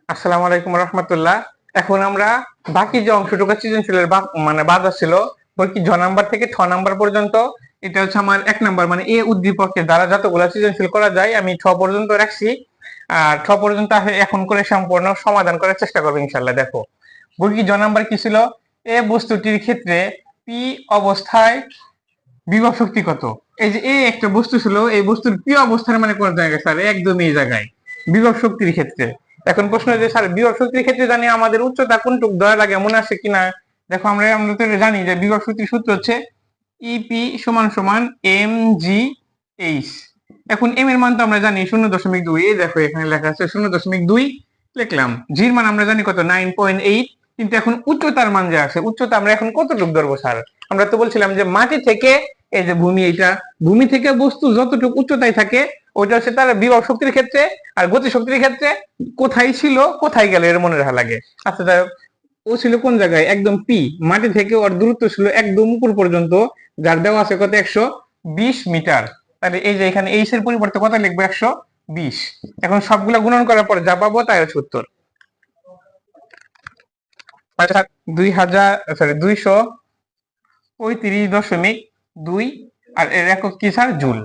আসসালামু আলাইকুম রহমতুল্লাহ। এখন আমরা বাকি যে অংশটুকু সৃজনশীলের মানে বাদ ছিল, কি জ নাম্বার থেকে ঠ নাম্বার পর্যন্ত, এটা হচ্ছে আমার এক নাম্বার মানে এ উদ্দীপকের দ্বারা যতগুলো সৃজনশীল করা যায় আমি ছ পর্যন্ত রাখছি। আর ছ পর্যন্ত এখন করে সম্পূর্ণ সমাধান করার চেষ্টা করবো ইনশাল্লাহ। দেখো বর্গী জ নাম্বার কি ছিল, এ বস্তুটির ক্ষেত্রে পি অবস্থায় বিভব শক্তি কত। এই যে এই একটা বস্তু ছিল, এই বস্তুর পি অবস্থার মানে কোন জায়গায় স্যার, একদম এই জায়গায় বিভব শক্তির ক্ষেত্রে। এখন প্রশ্ন যে স্যার বিভব শক্তির ক্ষেত্রে জানি আমাদের উচ্চতা কোনটুক দেওয়া লাগে, মনে আছে কিনা। দেখো আমরা তো জানি যে বিভব শক্তির সূত্র হচ্ছে ইপি সমান সমান এম জি এইচ। এখন এম এর মান তো আমরা জানি 0.2, এই দেখো এখানে লেখা আছে 0.2 লিখলাম। জির মান আমরা জানি কত 9.8। কিন্তু এখন উচ্চতার মান যে আছে, উচ্চতা আমরা এখন কতটুকু ধরবো স্যার। আমরা তো বলছিলাম যে মাটি থেকে এই যে ভূমি, এইটা ভূমি থেকে বস্তু যতটুকু উচ্চতায় থাকে ওইটা হচ্ছে তার বিভব শক্তির ক্ষেত্রে, আর গতি শক্তির ক্ষেত্রে কোথায় ছিল কোথায় গেল এর মনে রাখা লাগে। আচ্ছা ও ছিল কোন জায়গায়, একদম পি, মাটি থেকে ওর দূরত্ব ছিল একদম উপর পর্যন্ত, যার দেওয়া আছে কত 120 মিটার। তাহলে এই যে এখানে এইচ এর পরিবর্তে কত লিখবো 120। এখন সবগুলা গুণন করার পর যা পাবো তাই হচ্ছে উত্তর। 235.2 আর এর একক কি স্যার, জুল।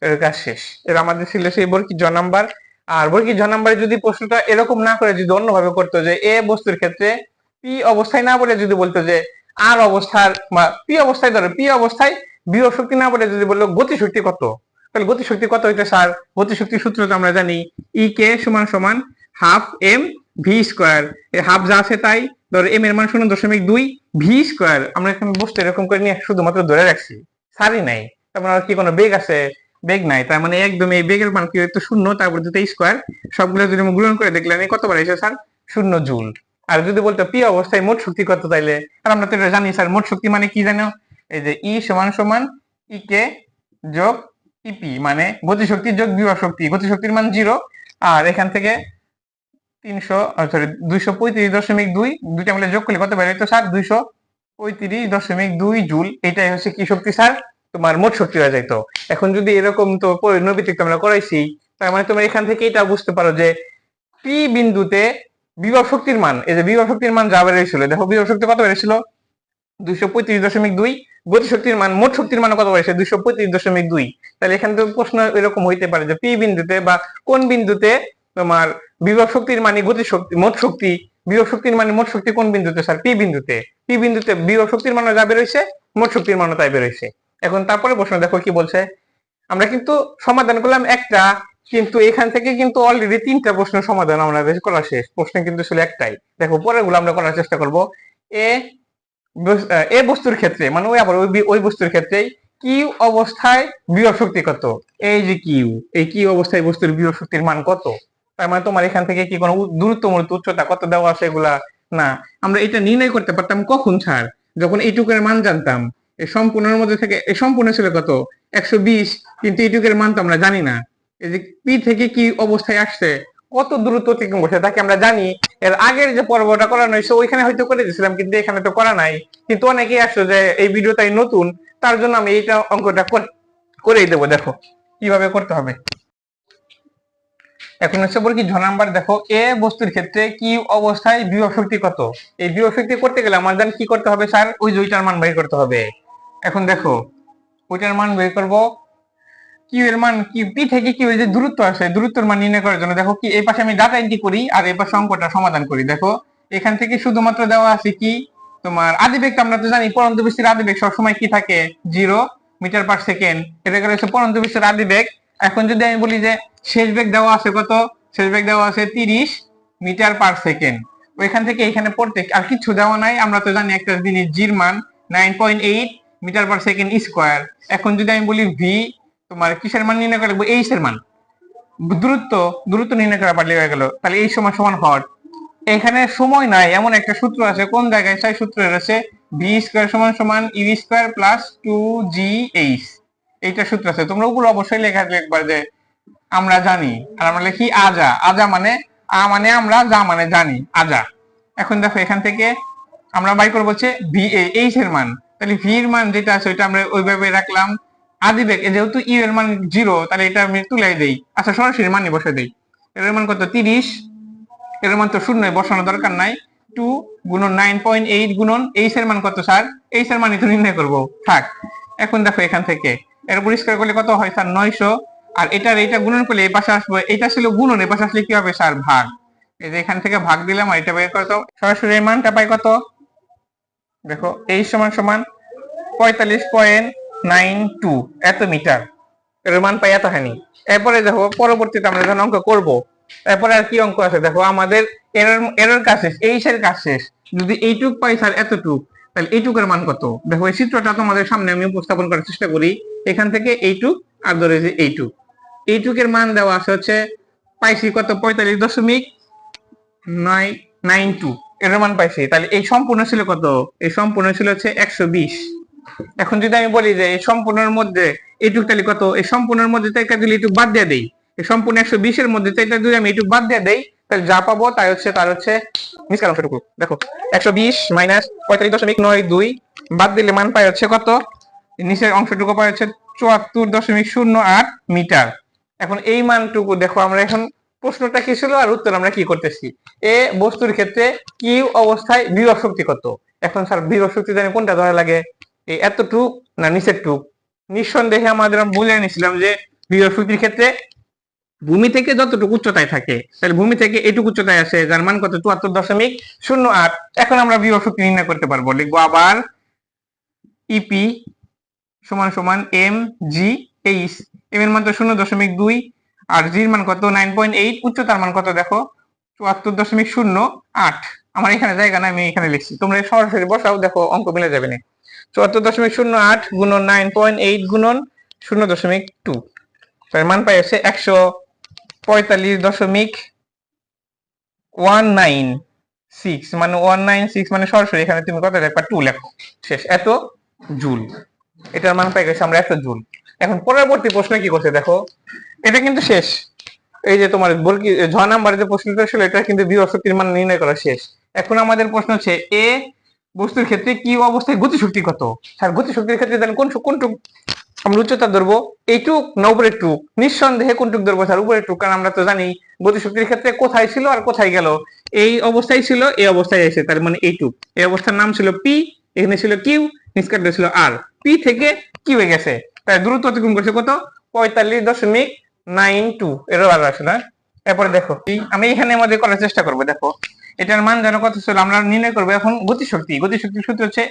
এর কাজ শেষ। এর আমাদের ছিল সেই বর্গী জ নাম্বার। আর বর্গী জ নাম্বারে যদি প্রশ্নটা এরকম না করে যদি অন্যভাবে করতো, যে এ বস্তুর ক্ষেত্রে পি অবস্থায় না বলে যদি বলতো যে আর অবস্থার বা পি অবস্থায়, ধরো পি অবস্থায় বিভব শক্তি না বলে যদি বললো গতি শক্তি কত, তাহলে গতি শক্তি কত হইতো স্যার। গতি শক্তির সূত্র তো আমরা জানি, ই কে সমান সমান half M V square. Half যা আছে তাই, ধরো এম এর মান 0.2, ভি স্কোয়ার আমরা এখানে বস্তু এরকম করে নিয়ে শুধুমাত্র ধরে রাখছি, সারি নাই। তার মানে কি কোনো বেগ আছে, বেগ নাই। তার মানে একদম এই বেগের মান কি হইতো 0, তারপর দুটো স্কোয়ার, সবগুলো যদি আমি গুণন করে দেখলাম কতবার এসে স্যার 0 জুল। আর যদি বলতো পি অবস্থায় মোট শক্তি কত, তাইলে আর আমরা তো এটা জানি স্যার, মোট শক্তি মানে কি জানো, এই যে ই সমান সমান ই কে যোগ ইপি, মানে গতিশক্তি যোগ বিভব শক্তি। গতিশক্তির মান 0, আর এখান থেকে 235.2 দুইটা মিলে যোগ করলে কত বের হইতো স্যার, 235.2 জুল। এটাই হচ্ছে কি শক্তি স্যার, তোমার মোট শক্তি হয়ে যাইতো। এখন যদি এরকম তো নৈবিত্তিক আমরা করাইছি, তার মানে তোমরা এখান থেকে এটা বুঝতে পারো যে পি বিন্দুতে বিভব শক্তির মান, এই যে বিভব শক্তির মান যা বেরিয়েছিল, দেখো বিভব শক্তি কত বেরিয়েছিল 235.2, গতি শক্তির মান মোট শক্তির মান কত বেরিয়েছে 235.2। তাহলে এখানে তো প্রশ্ন এরকম হইতে পারে যে পি বিন্দুতে বা কোন বিন্দুতে তোমার বিভব শক্তির মানে গতি শক্তি মোট শক্তি, বিভব শক্তির মানে মোট শক্তি কোন বিন্দুতে স্যার, পি বিন্দুতে। পি বিন্দুতে বিভব শক্তির মান যা বেরোইছে মোট শক্তির মান তাই বেরোইছে। এখন তারপরে প্রশ্ন দেখো কি বলছে, আমরা কিন্তু সমাধান করলাম একটা, কিন্তু এখান থেকে কিন্তু অলরেডি 3টা প্রশ্নের সমাধান আমরা করা শেষ। প্রশ্ন কিন্তু ছিল একটাই। দেখো পরের গুলো আমরা করার চেষ্টা করব। এ এ বস্তুর ক্ষেত্রে মানে ওই আবার ওই বস্তুর ক্ষেত্রে কিউ অবস্থায় বিভব শক্তি কত। এই যে কিউ, এই কিউ অবস্থায় বস্তুর বিভব শক্তির মান কত। তার মানে তোমার এখান থেকে কি কোনো দূরত্ব মূলত উচ্চতা কত দেওয়া আছে এগুলা না, আমরা এটা নির্ণয় করতে পারতাম কখন ছাড়, যখন এইটুকের মান জানতাম। এই সম্পূর্ণের মধ্যে থেকে এই সম্পূর্ণ ছিল কত 120, কিন্তু এইটুকের মান তো আমরা জানি না। এই যে পি থেকে কি অবস্থায় আসছে, কত দূরত্ব অতিক্রম করছে তাকে আমরা জানি। এর আগের যে পর্বটা করানো হয়েছে ওইখানে হয়তো করে দিয়েছিলাম, কিন্তু এখানে তো করা নাই। কিন্তু অনেকেই আসলো যে এই ভিডিওটাই নতুন, তার জন্য আমি এইটা অঙ্কটা করেই দেবো। দেখো কিভাবে করতে হবে। এখন হচ্ছে কি ঝ নাম্বার, দেখো এ বস্তুর ক্ষেত্রে কি অবস্থায় বিভব শক্তি কত। এই বিভব শক্তি করতে গেলে আমার জানি কি করতে হবে স্যার, ওই দুইটার মান বের করতে হবে। এখন দেখো ওইটার মান বের করব, কিউ এর মান কি পি থেকে কি ওই যে দূরত্ব আছে, দূরত্বের মান নির্ণয় করার জন্য দেখো কি এই পাশে আমি ডাটা এন্ট্রি করি আর এই পাশে অঙ্কটা সমাধান করি। দেখো এখান থেকে শুধুমাত্র দেওয়া আছে কি তোমার আদিবেগ, আমরা তো জানি পরন্ত বৃষ্টির আদিবেগ সবসময় কি থাকে 0 মিটার/সেকেন্ড। এটা গেলে হচ্ছে পরন্ত বৃষ্টির আদিবেগ। এখন যদি আমি বলি যে শেষ বেগ দেওয়া আছে কত, শেষ বেগ দেওয়া আছে 30 মিটার/সেকেন্ড। ওইখান থেকে এখানে পড়তে আর কিছু দেওয়া নাই, আমরা তো জানি একটা জিনিস জির মান 9.8 মিটার/সেকেন্ড স্কোয়ার। এখন যদি আমি বলি ভি তোমার কিসের মান নির্ণয় করে, এইচ এর মান, দূরত্ব দূরত্ব নির্ণয় করা পারলে হয়ে গেল। তাহলে এই সমান সমান হট, এখানে সময় নাই এমন একটা সূত্র আছে, কোন জায়গায় সেই সূত্র আছে ভি স্কোয়ার সমান সমান ইউ স্কোয়ার প্লাস 2gh। এইটা সূত্র আছে, তোমরা ওগুলো অবশ্যই লেখা একবার যে আমরা জানি। আর আমরা লিখি আজা, আজা মানে আ মানে আমরা, যা মানে জানি, আজা। এখন দেখো এখান থেকে আমরা বাই করবো হচ্ছে ভি এইচ এর মান। তাহলে ভি এর মান যেটা আছে ওইটা আমরা ওইভাবে রাখলাম। আদিবেগ যেহেতু ইউ এর মান 0, তাহলে এটা আমি তুলে দেই। আচ্ছা সরাসরি মানই বসে দেই। এর মান কত 30 এর মান তো শূন্য বসানো দরকার নাই। 2 গুণন 9.8 গুণন এইচ এর মান কত স্যার? এইচ এর মানই তো নির্ণয় করব, থাক। এখন দেখো এখান থেকে এর উপর স্কয়ার করলে কত হয় স্যার? 900। আর এটা গুণন করলে এই পাশে আসবে, এটা ছিল গুণন, এই পাশে আসলে কি হবে স্যার? ভাগ। এই যে এখান থেকে ভাগ দিলাম আর এটা বের করতে সরাসরি এই মানটা পাই কত? দেখো এই সমান সমান 45.92 এত মিটার, এর মান পাই এতখানি। এরপরে দেখো পরবর্তীতে আমরা যখন অঙ্ক করব, এরপরে আর কি অঙ্ক আছে দেখো, আমাদের এরর কাজ শেষ, এইচ এর কাজ শেষ। যদি এইটুক পাই স্যার এতটুক, তাহলে এইটুকের মান কত? দেখো এই চিত্রটা তোমাদের সামনে আমি উপস্থাপন করার চেষ্টা করি। এখান থেকে এইটুক আর ধরে যে এইটুকের মান দেওয়া আছে হচ্ছে পাইছি কত? 45.92 এর মান পাইছি। তাহলে এই সম্পূর্ণ ছিল কত? এই সম্পূর্ণ ছিল হচ্ছে 120। এখন যদি আমি বলি যে এই সম্পূর্ণের মধ্যে এইটুক, তাহলে কত? এই সম্পূর্ণের মধ্যে থেকে যদি এইটুক বাদ দিয়ে দেই, এই সম্পূর্ণ 120 এর মধ্যে থেকে যদি আমি এইটুক বাদ দিয়ে দেই, তাহলে যা পাবো তার হচ্ছে নিষ্কার অংশটুকু। দেখো 120 মাইনাস 45.92 বাদ দিলে মান পাই হচ্ছে কত? নিচের অংশটুকু পাই হচ্ছে 74.08 মিটার। এখন এই মানটুকু দেখো, আমরা এখন প্রশ্নটা কি ছিল আর উত্তর আমরা কি করতেছি। এ বস্তুর ক্ষেত্রে কিউ অবস্থায় বিভব শক্তি কত? এখন স্যার বিভব শক্তি জানি কোনটা ধরা লাগে? এই এতটুক না নিচের টুক? নিঃসন্দেহে আমাদের বলে নিয়েছিলাম যে বিভব শক্তির ক্ষেত্রে ভূমি থেকে যতটুকু উচ্চতায় থাকে, তাহলে ভূমি থেকে এইটুকু উচ্চতায় আছে, যার মান কত? 74.08। এখন আমরা বিভব শক্তি নির্ণয় করতে পারবো। লিখবো আবার ইপি সমান সমান এম জি এইচ। এম এর মান তো 0.2 আর জির মান কত? 9.8। উচ্চতার মান কত দেখো? 74.08। আমার এখানে জায়গা না, আমি এখানে লিখছি, তোমরা সরাসরি বসাও, দেখো অঙ্ক মিলে যাবে না। 74.08 গুণন 9.8 গুণন 0.2, তার মান পাই হচ্ছে 145.196, মানে 196, মানে সরাসরি এখানে তুমি কত দেখবা? 2 লেখো, শেষ। এত জুল, এটার মান পাই গেছে আমরা 100 জুল। এখন পরবর্তী প্রশ্ন কি করছে দেখো, এটা কিন্তু শেষ। এই যে তোমার বলকি 6 নাম্বারে যে প্রশ্নটা ছিল, এটা কিন্তু বিভব শক্তির মান নির্ণয় করা শেষ। এখন আমাদের প্রশ্ন হচ্ছে এ বস্তুর ক্ষেত্রে কি অবস্থায় গতিশক্তি কত? স্যার গতিশক্তির ক্ষেত্রে জানেন কোনটুক আমরা উচ্চতা ধরবো? এইটুক না উপরের টুক? নিঃসন্দেহে কোনটুক ধরবো স্যার? উপরের টুক, কারণ আমরা তো জানি গতিশক্তির ক্ষেত্রে কোথায় ছিল আর কোথায় গেল। এই অবস্থায় ছিল, এই অবস্থায় আছে, তার মানে এইটুক। এই অবস্থার নাম ছিল পি, এখানে ছিল কিউ, নিষ্কার্য ছিল আর। পি থেকে কিউ এ গেছে, তাই দূরত্ব অতিক্রম করছে কত? 45.92 এর আর আসে না। এরপরে দেখো আমি এখানে মধ্যে করার চেষ্টা করবো। দেখো এটার মান যেন কত ছিল আমরা নির্ণয় করবো এখন গতিশক্তি। গতিশক্তির সূত্র হচ্ছে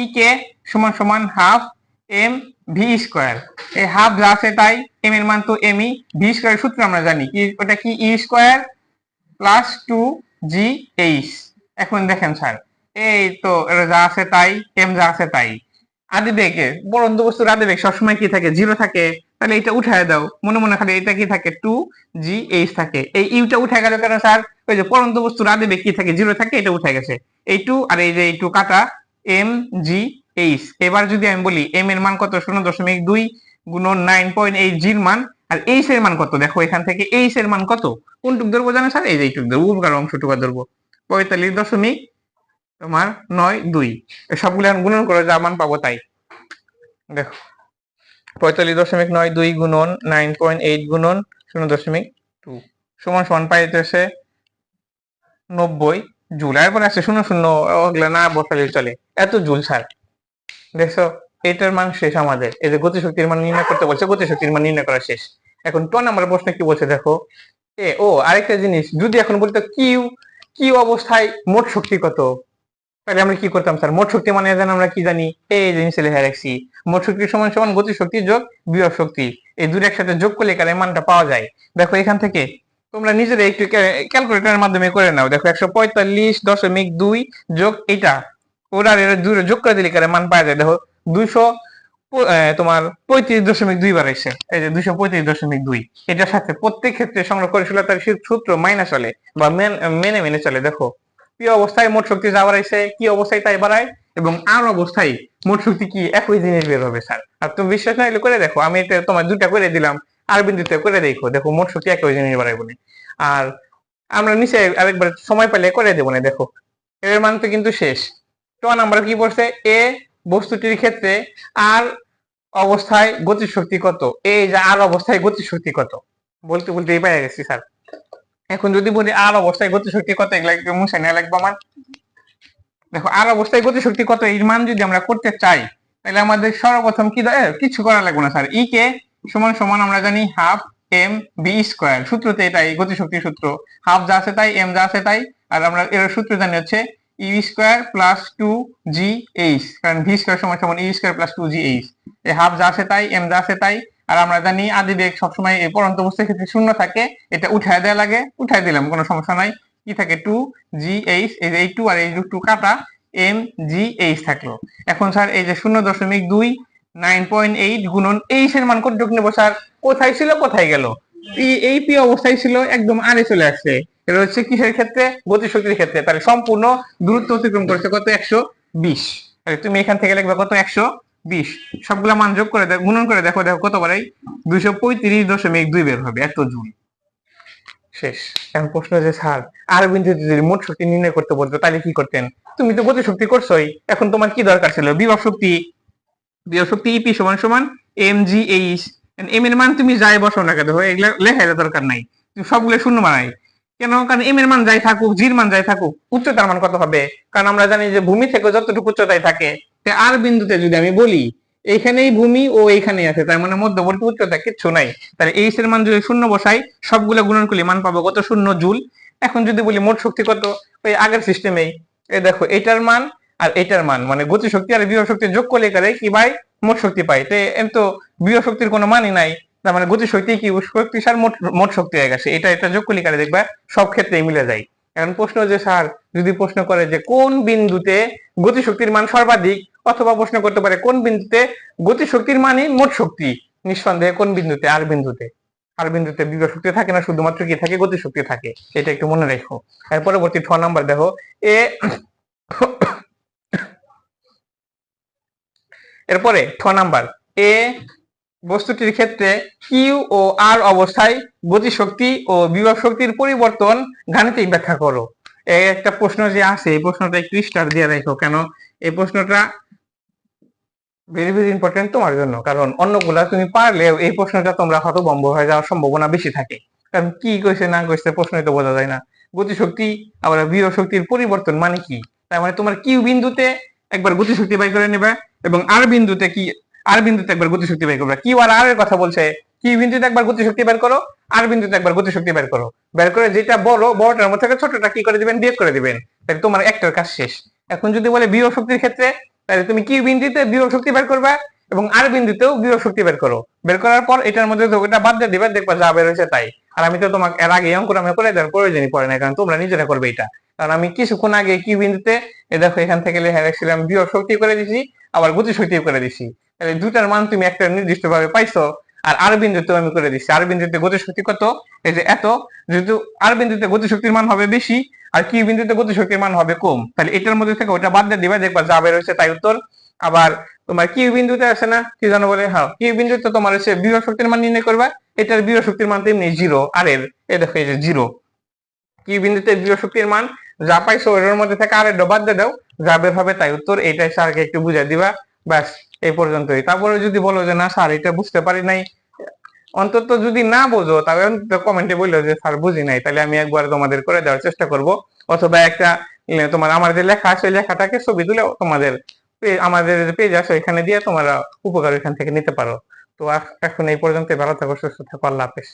ই কে সমান সমান হাফ এম ভি স্কয়ার। এই হাফ যা আছে তাই, এম এর মান তো এম ই, ভি স্কয়ারের সূত্র আমরা জানি কি, ওটা কি? ই স্কয়ার প্লাস 2 জি এইচ। এখন দেখেন স্যার, এই তো যা আছে তাই, এম যা আছে তাই। আদিবেগে পরন্ত বস্তুর আদিবেগ সবসময় কি থাকে? 0 থাকে। তাহলে এটা উঠায় দাও, মনে মনে খালি এটা কি থাকে? 2 জি এইচ থাকে। এই ইউটা উঠে গেল কেন স্যার? ওই যে পরন্ত বস্তুর আদিবেগ কি থাকে? 0 থাকে, এটা উঠে গেছে। এই 2 আর এই যে এই 2 কাটা, এম জি এইচ। এবার যদি আমি বলি এম এর মান কত? 0.2 গুণন 9.8 জির মান, আর এইচ এর মান কত? দেখো এখান থেকে এইচ এর মান কত? কোনটুক ধরবো জানো স্যার? এই যে এইটুক ধরবো, উপকার অংশটুকু ধরবো। 45.92 সবগুলো গুণন করে যা মান পাবো তাই। দেখো 45.92 গুণন 9.8 গুণন 0.2 সমান সমান পাইতেছে 90 জুল। এরপর আছে 00, ওগুলা না বসালে চলে, এত জুল স্যার। দেখছো এটার মান শেষ আমাদের। এই যে গতিশক্তির মান নির্ণয় করতে বলছে, গতিশক্তির মান নির্ণয় করা শেষ। এখন 2 নম্বরের প্রশ্নে কি বলছে দেখো, আরেকটা জিনিস, যদি এখন বলতো কিউ কিউ অবস্থায় মোট শক্তি কত, তাহলে আমরা কি করতাম স্যার? মোট শক্তি মানে জানি আমরা কি জানি? এই জিনিস লেখা রাখছি, মোট শক্তি সমান সমান গতি শক্তি যোগ বিভব শক্তি। এই দুটো একসাথে যোগ করলে কার মানটা পাওয়া যায়। দেখো এখান থেকে তোমরা নিজেরা একটু ক্যালকুলেটরের মাধ্যমে করে নাও। দেখো 145.2 যোগ এটা, ওরা দূরে যোগ করে দিলে কার মান পাওয়া যায়। দেখো 200 তোমার 35.2 বার এসে, এই যে 235.2। এটার সাথে প্রত্যেক ক্ষেত্রে সংরক্ষণশীলতার সূত্র মাইনাস চলে বা মেনে মেনে চলে। দেখো পি অবস্থায় মোট শক্তি যা বাড়াইছে, কি অবস্থায় তাই বাড়ায়, এবং আর অবস্থায় মোট শক্তি কি একই জিনিস বের হবে স্যার। আর তুমি বিশ্বাস না হলে করে দেখো, আমি এটা তোমার দুটা করে দিলাম, আর বিন্দুতে করে দেখো, দেখো মোট শক্তি একই জিনিস বাড়াইব না। আর আমরা নিচে আরেকবার সময় পেলে করে দেবো না। দেখো এর মান তো কিন্তু শেষ। 2 নাম্বার কি পড়ছে? এ বস্তুটির ক্ষেত্রে আর অবস্থায় গতিশক্তি কত? এই যে আর অবস্থায় গতিশক্তি কত, বলতে বলতে এই পেয়ে গেছি স্যার। এখন যদি বলি আর অবস্থায় গতিশক্তি কত, এগুলা একটু মুছে নেওয়া লাগবে আমার। দেখো আর অবস্থায় গতিশক্তি কত এই মান যদি আমরা করতে চাই, তাহলে আমাদের সর্বপ্রথম কিছু করা লাগবে না স্যার। ই কে সমান সমান আমরা জানি হাফ এম বি স্কোয়ার, সূত্রতে এটাই গতিশক্তির সূত্র। হাফ যা আছে তাই, এম যা আছে তাই, আর আমরা এর সূত্র জানি হচ্ছে E square plus two G H, কারণ ভি স্কোয়ার সমান সমান E square plus two G H. এই হাফ যা আছে তাই, এম যা আছে তাই, আর আমরা জানি আদি বেগ সবসময় এই পরন্ত বস্তুর ক্ষেত্রে শূন্য থাকে, এটা উঠায় দেওয়া লাগে, উঠায় দিলাম কোনো সমস্যা নাই। কি থাকে টু জি এইচ, এই টু আর এই টু কাটা, এম জি এইচ থাকলো। এখন স্যার এই যে 0.2 9.8 গুণন এইচ এর মান কতটুকু নেবো স্যার? কোথায় ছিল কোথায় গেল? এই পি অবস্থায় ছিল, একদম আরে চলে আসছে। এটা হচ্ছে কিসের ক্ষেত্রে? গতিশক্তির ক্ষেত্রে। তাহলে সম্পূর্ণ দূরত্ব অতিক্রম করেছে কত? 120। তাহলে তুমি এখান থেকে লিখবে কত? 120। সবগুলা মান যোগ করে গুণন করে দেখো, দেখো কত বারে 235.2 বের হবে, এত জুল। শেষ। এখন প্রশ্ন যে স্যার আর বিন্দুতে যদি মোট শক্তি নির্ণয় করতে বলতো তাহলে কি করতেন? তুমি তো গতি শক্তি করছোই, এখন তোমার কি দরকার ছিল? বিভব শক্তি। বিভব শক্তি ইপি সমান সমান এম জি এইচ। এম এর মান তুমি যাই বসাও না কেন, এগুলা লেখার দরকার নাই, তুমি সবগুলো শূন্য বানাই কেন? কারণ এম এর মান যাই থাকুক, জির মান যাই থাকুক, উচ্চতার মান কত হবে? কারণ আমরা জানি যে ভূমি থেকে যতটুকু উচ্চতায় থাকে, আর বিন্দুতে যদি আমি বলি এইখানেই ভূমি ও এইখানেই আছে, তার মানে মধ্যবর্তী উচ্চতা কিচ্ছু নাই, তাহলে এইচ এর মান যদি শূন্য বসাই, সবগুলো গুণন করলে মান পাবো কত? 0 জুল। এখন যদি বলি মোট শক্তি কত, ওই আগের সিস্টেমেই, এই দেখো এটার মান আর এটার মান, মানে গতি শক্তি আর বিভব শক্তি যোগ করলে করে কি ভাই? মোট শক্তি পাই। তো বিভব শক্তির কোনো মানই নাই, তার মানে গতি শক্তি কি শক্তি স্যার মোট শক্তি হয়ে গেছে। এটা যোগ করলে করে দেখবা সব ক্ষেত্রেই মিলে যায়। এখন প্রশ্ন যে স্যার যদি প্রশ্ন করে যে কোন বিন্দুতে গতি শক্তির মান সর্বাধিক, অথবা প্রশ্ন করতে পারে কোন বিন্দুতে গতি শক্তির মানই মোট শক্তি, নিঃসন্দেহে কোন বিন্দুতে? আর বিন্দুতে। আর বিন্দুতে বিভব শক্তি থাকে না, শুধুমাত্র কি থাকে? গতি শক্তি থাকে। এটা একটু মনে রাখো। এর পরবর্তী 6 নাম্বার দেখো, এরপরে 6 নাম্বার এ বস্তুটির ক্ষেত্রে কিউ ও আর অবস্থায় গতি শক্তি ও বিভব শক্তির পরিবর্তন গাণিতিক ব্যাখ্যা করো। এই একটা প্রশ্ন যে আছে, এই প্রশ্নটা একটু স্টার দিয়ে রাখো। কেন? এই প্রশ্নটা ভেরি ভেরি ইম্পর্টেন্ট তোমার জন্য, কারণ অন্যগুলা তুমি পারলেও এই প্রশ্নটা তোমরা হতভম্ব হয়ে যাওয়ার সম্ভাবনা বেশি থাকে। কারণ কি কইছে না কইছে প্রশ্নই তো বোঝা যায় না। গতি শক্তি আবার বিভব শক্তির পরিবর্তন মানে কি? তার মানে তোমার কিউ বিন্দুতে একবার গতি শক্তি বাই করে নেবে, এবং আর বিন্দুতে একবার গতি শক্তি বের করবে। কিউ আর আর এর কথা বলছে, কিউ বিন্দুতে একবার গতি শক্তি বের করো, আর বিন্দুতে একবার গতি শক্তি বের করো। বের করে যেটা বড়, বড়টার মধ্যে থেকে ছোটটা কি করে দিবেন? বিয়োগ করে দিবেন। তাহলে তোমার একটার কাজ শেষ। এখন যদি বলে বিভব শক্তির ক্ষেত্রে, তাহলে তুমি কিউ বিন্দুতে বিভব শক্তি বের করবা, এবং আর বিন্দুতেও বিভব শক্তি বের করো। বের করার পর এটার মধ্যে ওটা বাদ দিয়ে দিবে, দেখবা যা বের হয়েছে তাই। আর আমি তো তোমাকে এর আগে অঙ্ক আমি করে দেওয়ার প্রয়োজনই পড়ে না, কারণ তোমরা নিজেরা করবে এটা। কারণ আমি কিছুক্ষণ আগে কিউ বিন্দুতে দেখো এখান থেকে লেখা রাখছিলাম বিভব শক্তি করে দিছি, আবার গতি শক্তি করে দিছি। তাহলে দুটার মান তুমি একটা নির্দিষ্ট ভাবে পাইছো। আর আর বিন্দুতে আমি করে দিচ্ছি, আর বিন্দুতে গতি শক্তি কত? এই যে এত। যেহেতু আর বিন্দুতে গতি শক্তির মান হবে বেশি, আর কিউ বিন্দুতে গতি শক্তির মান হবে কম, তাহলে এটার মধ্যে থেকে ওটা বাদ দিয়ে দিবা, দেখবা যা বের হয়েছে তাই উত্তর। আবার তোমার কিউ বিন্দুতে আছে না, কি জানো বলে? হ্যাঁ, কিউ বিন্দুতে তোমার হচ্ছে বিভব শক্তির মান নির্ণয় করবা, এটার বিভব শক্তির মান তেমনি জিরো। আর এর এই দেখো এই যে জিরো। কিউ বিন্দুতে বিভব শক্তির মান যা পাইছো ওটার মধ্যে থেকে আর এর বাদ দিয়ে দাও, যা বের হবে তাই উত্তর। এটাই স্যারকে একটু বুঝাই দিবা, ব্যাস এই পর্যন্তই। তারপরে যদি বলো যে না স্যার এটা বুঝতে পারি নাই, অন্তত যদি না বোঝো তাহলে কমেন্টে বললো যে স্যার বুঝি নাই, তাহলে আমি একবার তোমাদের করে দেওয়ার চেষ্টা করব। অথবা একটা তোমার আমার যে লেখা আছে লেখাটাকে ছবি তুলে তোমাদের আমাদের পেজ আছে এখানে দিয়ে তোমরা উপকার এখান থেকে নিতে পারো। তো এখন এই পর্যন্ত, ভালো থাকো, সুস্থ থাকো, আল্লাহ হাফেজ।